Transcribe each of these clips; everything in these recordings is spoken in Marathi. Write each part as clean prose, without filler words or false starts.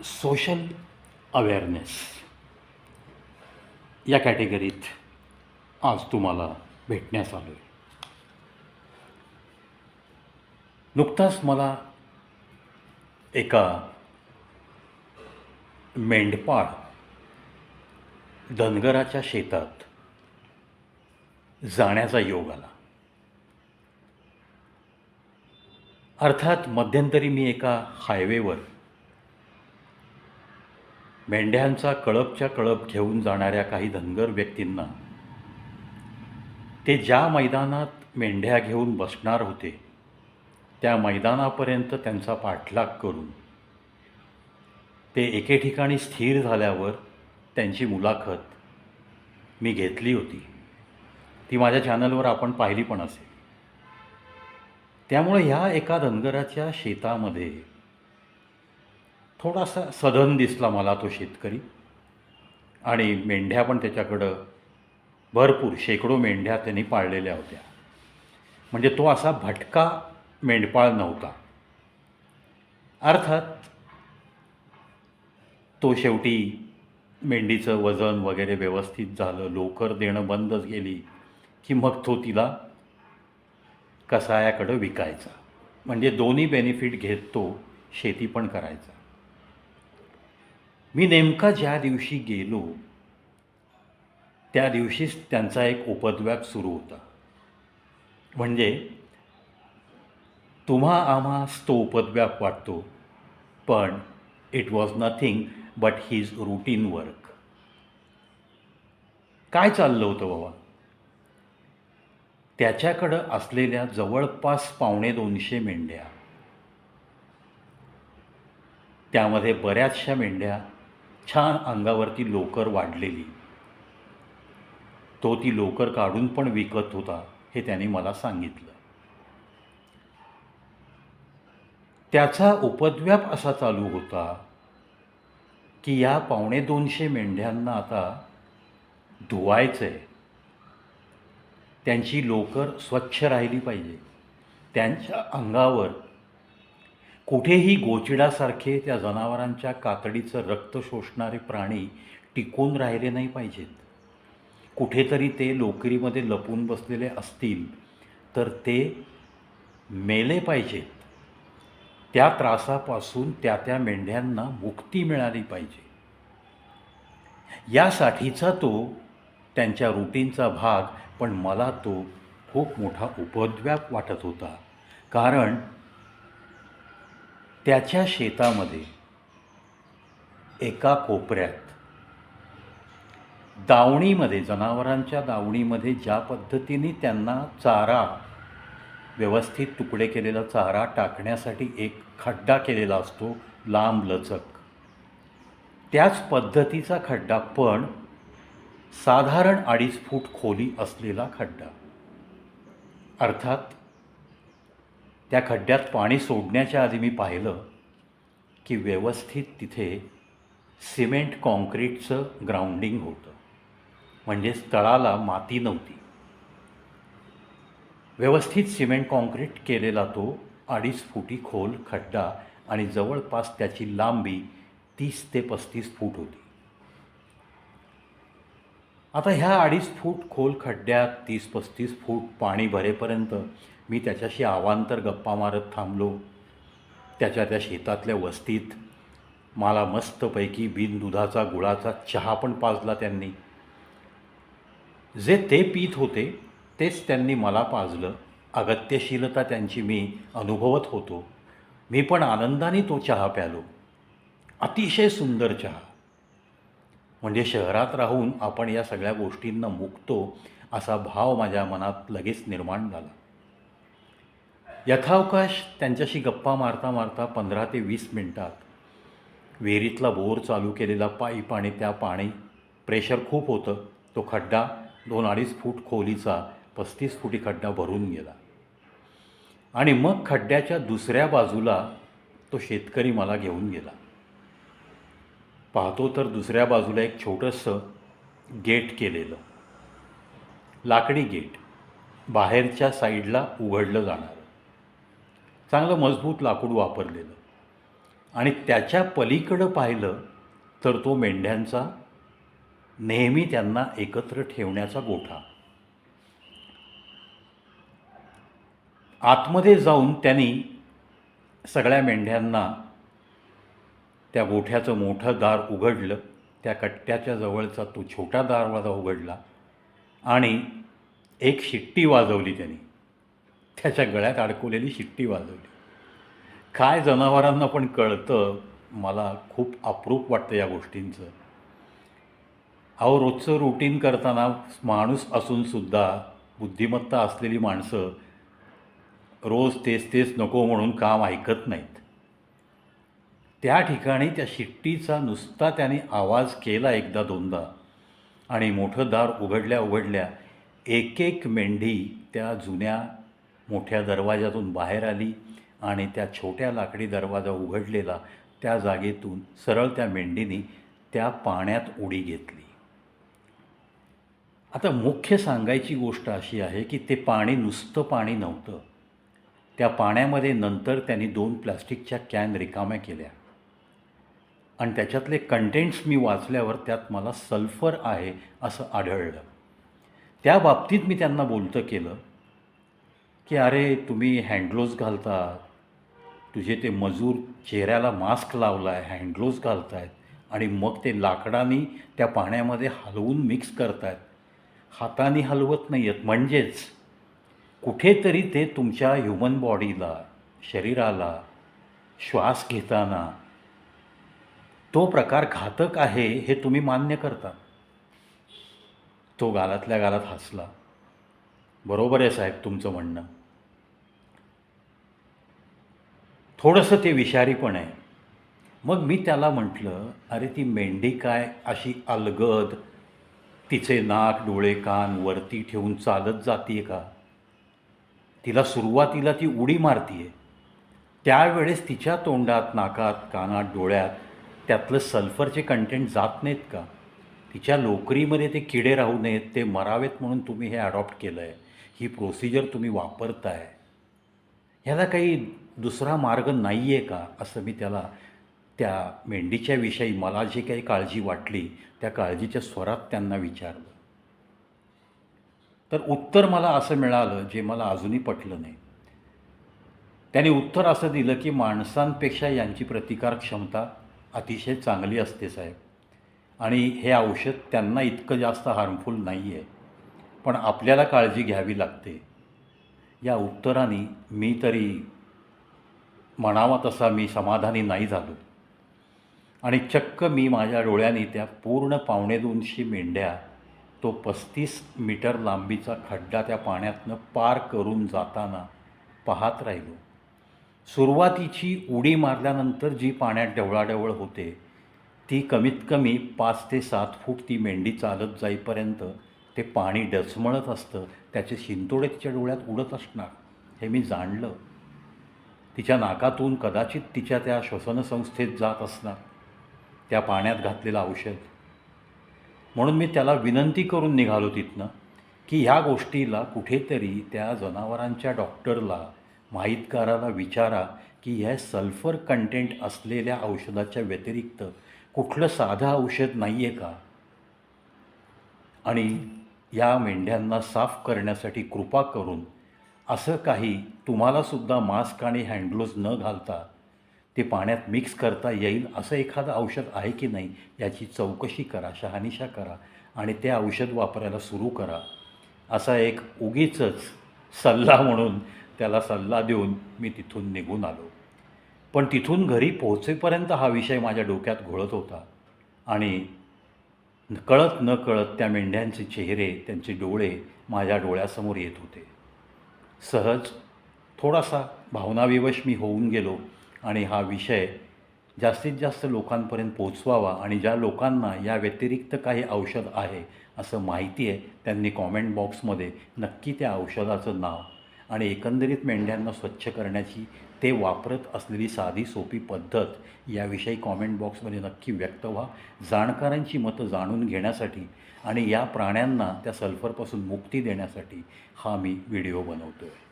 सोशल अवेअरनेस या कॅटेगरीत आज तुम्हाला भेटण्यास आलो आहे. नुकताच मला एका मेंढपाळ धनगराच्या शेतात जाण्याचा योग आला. अर्थात मध्यंतरी मी एका हायवेवर मेंढ्यांचा कळपच्या कळप घेऊन जाणाऱ्या काही धनगर व्यक्तींना ते ज्या मैदानात मेंढ्या घेऊन बसणार होते त्या मैदानापर्यंत त्यांचा पाठलाग करून ते एके ठिकाणी स्थिर झाल्यावर त्यांची मुलाखत मी घेतली होती. ती माझ्या चॅनलवर आपण पाहिली पण असेल. त्यामुळे ह्या एका धनगराच्या शेतामध्ये थोडासा सधन दिसला मला तो शेतकरी, आणि मेंढ्या पण त्याच्याकडं भरपूर शेकडो मेंढ्या त्यांनी पाळलेल्या होत्या. म्हणजे तो असा भटका मेंढपाळ नव्हता. अर्थात तो शेवटी मेंढीचं वजन वगैरे व्यवस्थित झालं, लोकर देणं बंद गेली की मग तो तिला कसायाकडं विकायचा. म्हणजे दोन्ही बेनिफिट घेत तो शेती पण करायचा. मी नेमका ज्या दिवशी गेलो त्या दिवशीच त्यांचा एक उपद्व्याप सुरू होता. म्हणजे तुम्हा आम्हास तो उपद्व्याप वाटतो, पण it was nothing but his routine work. काय चाललं होतं बाबा? त्याच्याकडं असलेल्या जवळपास 250 मेंढ्या, त्यामध्ये बऱ्याचशा मेंढ्या छान अंगावरती लोकर वाढलेली, तो ती लोकर काढून पण विकत होता हे त्याने मला सांगितलं. त्याचा उपद्व्याप असा चालू होता की या 250 मेंढ्यांना आता धुवायचं आहे, त्यांची लोकर स्वच्छ राहिली पाहिजे, त्यांच्या अंगावर कुठेही गोचिडासारखे त्या जनावरांच्या कातडीचं रक्त शोषणारे प्राणी टिकून राहिले नाही पाहिजेत. कुठेतरी ते लोकरीमध्ये लपून बसलेले असतील तर ते मेले पाहिजेत. त्या त्रासापासून त्या मेंढ्यांना मुक्ती मिळाली पाहिजे. यासाठीचा तो त्यांच्या रूटीनचा भाग, पण मला तो खूप मोठा उपद्व्याप वाटत होता. कारण त्याच्या शेतामध्ये एका कोपऱ्यात दावणीमध्ये, जनावरांच्या दावणीमध्ये ज्या पद्धतीने त्यांना चारा, व्यवस्थित तुकडे केलेला चारा टाकण्यासाठी एक खड्डा केलेला असतो लांब लचक, त्याच पद्धतीचा खड्डा, पण साधारण 2.5 फूट खोली असलेला खड्डा. अर्थात त्या खड्ड्यात पाणी सोडण्याच्या आधी मी पाहिलं की व्यवस्थित तिथे सिमेंट कॉन्क्रीटचं ग्राउंडिंग होतं. म्हणजेच तळाला माती नव्हती, व्यवस्थित सिमेंट कॉन्क्रीट केलेला तो 2.5 फुटी खोल खड्डा, आणि जवळपास त्याची लांबी 30 ते 35 फूट होती. आता ह्या 2.5 फूट खोल खड्ड्यात 30-35 फूट पाणी भरेपर्यंत मी त्याच्याशी अवांतर गप्पा मारत थांबलो. त्या शेतातल्या वस्तीत मला मस्तपैकी बिनदुधाचा गुळाचा चहा पण पाजला त्यांनी. जे ते पीत होते तेच त्यांनी मला पाजलं. अगत्यशीलता त्यांची मी अनुभवत होतो. मी पण आनंदाने तो चहा प्यालो. अतिशय सुंदर चहा. म्हणजे शहरात राहून आपण या सगळ्या गोष्टींना मुकतो असा भाव माझ्या मनात लगेच निर्माण झाला. यथावकाश त्यांच्याशी गप्पा मारता मारता 15 ते 20 मिनटात विहिरीतला बोर चालू केलेला पाईप, आणि त्या पाणी प्रेशर खूप होतं, तो खड्डा 2-2.5 फूट खोलीचा 35 फुटी खड्डा भरून गेला. आणि मग खड्ड्याच्या दुसऱ्या बाजूला तो शेतकरी मला घेऊन गेला. पाहतो तर दुसऱ्या बाजूला एक छोटंसं गेट केलेलं, लाकडी गेट, बाहेरच्या साईडला उघडलं जाणारं, चांगलं मजबूत लाकूड वापरलेलं. आणि त्याच्या पलीकडं पाहिलं तर तो मेंढ्यांचा नेहमी त्यांना एकत्र ठेवण्याचा गोठा. आतमध्ये जाऊन त्यांनी सगळ्या मेंढ्यांना त्या गोठ्याचं मोठं दार उघडलं, त्या कट्ट्याच्या जवळचा तो छोटा दरवाजा उघडला आणि एक शिट्टी वाजवली त्यांनी. त्याच्या गळ्यात अडकवलेली शिट्टी वाजवली. काय जनावरांना पण कळतं, मला खूप अप्रूप वाटतं या गोष्टींचं. अहो, रोजचं रुटीन करताना माणूस असूनसुद्धा बुद्धिमत्ता असलेली माणसं रोज तेच तेच नको म्हणून काम ऐकत नाहीत. त्या ठिकाणी त्या शिट्टीचा नुसता त्याने आवाज केला एकदा दोनदा आणि मोठं दार उघडल्या उघडल्या एक एक मेंढी त्या जुन्या मोठ्या दरवाजातून बाहेर आली आणि त्या छोट्या लाकडी दरवाजा उघडलेला त्या जागेतून सरळ त्या मेंढीने त्या पाण्यात उडी घेतली. आता मुख्य सांगायची गोष्ट अशी आहे की ते पाणी नुसतं पाणी नव्हतं. त्या पाण्यामध्ये नंतर त्यांनी 2 प्लास्टिकच्या कॅन रिकाम्या केल्या आणि त्याच्यातले कंटेंट्स मी वाचल्यावर त्यात मला सल्फर आहे असं आढळलं. त्या बाबतीत मी त्यांना बोलतं केलं की अरे, तुम्ही हँडग्लोव्ज घालता, तुझे ते मजूर चेहऱ्याला मास्क लावला आहे, हँडग्लोव्ज घालत आहेत आणि मग ते लाकडाने त्या पाण्यामध्ये हलवून मिक्स करत आहेत, हाताने हलवत नाही आहेत. म्हणजेच कुठेतरी ते तुमच्या ह्युमन बॉडीला, शरीराला श्वास घेताना तो प्रकार घातक आहे हे तुम्ही मान्य करता. तो गालातल्या गालात हसला. बरोबर आहे साहेब तुमचं म्हणणं. थोडंसं ते विषारी पण आहे. मग मी त्याला म्हटलं, अरे ती मेंढी काय अशी अलगद तिचे नाक डोळे कान वरती ठेवून चालत जाते का? तिला सुरुवातीला ती उडी मारतीये, त्यावेळेस तिच्या तोंडात, नाकात, कानात, डोळ्यात त्यातलं सल्फरचे कंटेंट जात नाहीत का? तिच्या लोकरीमध्ये ते किडे राहू नयेत, ते मरावेत म्हणून तुम्ही हे अडॉप्ट केलं आहे, ही प्रोसिजर तुम्ही वापरताय, ह्याला काही दुसरा मार्ग नाही आहे का? असं मी त्याला त्या मेंढीच्या विषयी मला जी काही काळजी वाटली त्या काळजीच्या स्वरात त्यांना विचारलं. तर उत्तर मला असं मिळालं जे मला अजूनही पटलं नाही. त्याने उत्तर असं दिलं की माणसांपेक्षा यांची प्रतिकार क्षमता अतिशय चांगली असते साहेब, आणि हे औषध त्यांना इतकं जास्त हार्मफुल नाही आहे, पण आपल्याला काळजी घ्यावी लागते. या उत्तराने मी तरी म्हणावा तसा मी समाधानी नाही झालो आणि चक्क मी माझ्या डोळ्यांनी त्या पूर्ण 250 मेंढ्या, तो 35 मीटर लांबीचा खड्डा त्या पाण्यातनं पार करून जाताना पाहत राहिलो. सुरुवातीची उडी मारल्यानंतर जी पाण्यात ढवळाढवळ होते ती कमीत कमी 5 ते 7 फूट ती मेंढी चालत जाईपर्यंत ते पाणी डचमळत असतं, त्याचे शिंतोडे तिच्या डोळ्यात उडत असणार हे मी जाणलं. तिच्या नाकातून कदाचित तिच्या त्या श्वसनसंस्थेत जात असणार त्या पाण्यात घातलेलं औषध. म्हणून मी त्याला विनंती करून निघालो तिथनं की ह्या गोष्टीला कुठेतरी त्या जनावरांच्या डॉक्टरला, माहितगाराला विचारा की ह्या सल्फर कंटेंट असलेल्या औषधाच्या व्यतिरिक्त कुठलं साधं औषध नाही आहे का, आणि या मेंढ्यांना साफ करण्यासाठी कृपा करून असं काही तुम्हालासुद्धा मास्क आणि हँडग्लोव्ज न घालता ते पाण्यात मिक्स करता येईल असं एखादं औषध आहे की नाही याची चौकशी करा, शहानिशा करा आणि ते औषध वापरायला सुरू करा. असा एक उगीचच सल्ला म्हणून त्याला सल्ला देऊन मी तिथून निघून आलो. पण तिथून घरी पोहोचेपर्यंत हा विषय माझ्या डोक्यात घोळत होता आणि कळत न कळत त्या मेंढ्यांचे चेहरे, त्यांचे डोळे माझ्या डोळ्यासमोर येत होते. सहज थोडासा भावनाविवश मी होऊन गेलो आणि हा विषय जास्तीत जास्त लोकांपर्यंत पोचवावा आणि ज्या लोकांना या व्यतिरिक्त काही औषध आहे असं माहिती आहे त्यांनी कॉमेंट बॉक्समध्ये नक्की त्या औषधाचं नाव आणि एकंदरीत मेंढ्यांना स्वच्छ करण्याची ते वापरत असलेली साधी सोपी पद्धत याविषयी कॉमेंट बॉक्समध्ये नक्की व्यक्त व्हा. जाणकारांची मतं जाणून घेण्यासाठी आणि या प्राण्यांना त्या सल्फरपासून मुक्ती देण्यासाठी हा मी व्हिडिओ बनवतो आहे.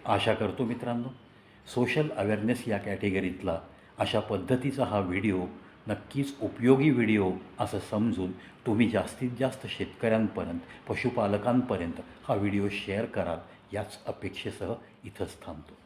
आशा करतो मित्रांनो सोशल अवेअरनेस या कॅटेगरीतला अशा पद्धतीचा हा व्हिडिओ नक्कीच उपयोगी व्हिडिओ असं समजून तुम्ही जास्तीत जास्त शेतकऱ्यांपर्यंत, पशुपालकांपर्यंत हा व्हिडिओ शेअर कराल याच अपेक्षेसह इथंच थांबतो.